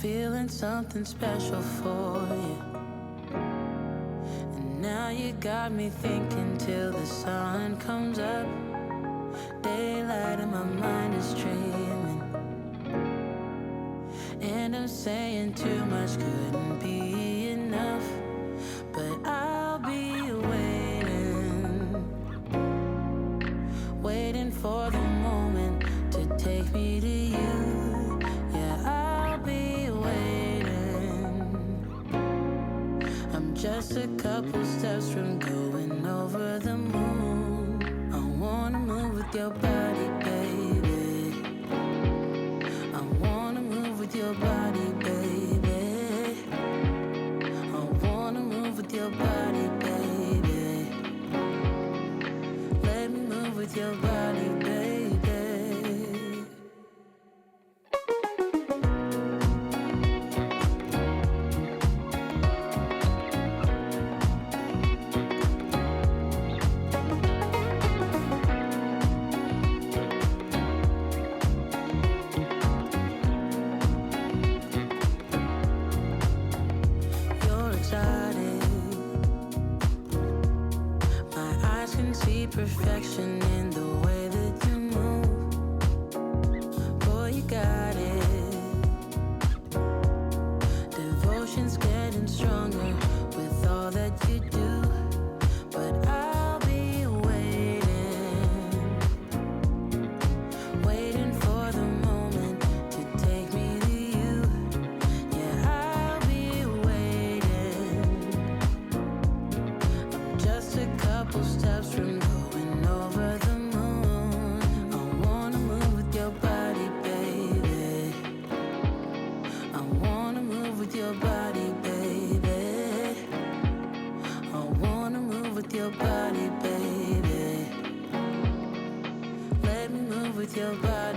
feeling something special for you. And now you got me thinking till the sun comes up. Daylight and my mind is dreaming. And I'm saying too much couldn't be enough. But I'll be waiting for the moment to take me to you. Yeah, I'll be waiting. I'm just a couple steps from going over the moon. I wanna move with your body, baby. I wanna move with your body, baby. I wanna move with your body, baby. Let me move with your body, baby. Perfection in the way that you move. Boy, you got it. Devotion's getting stronger with all that you do. But I'll be waiting for the moment to take me to you. Yeah, I'll be waiting. I'm just a couple steps from over the moon. I wanna move with your body, baby. I wanna move with your body, baby. I wanna move with your body, baby. Let me move with your body.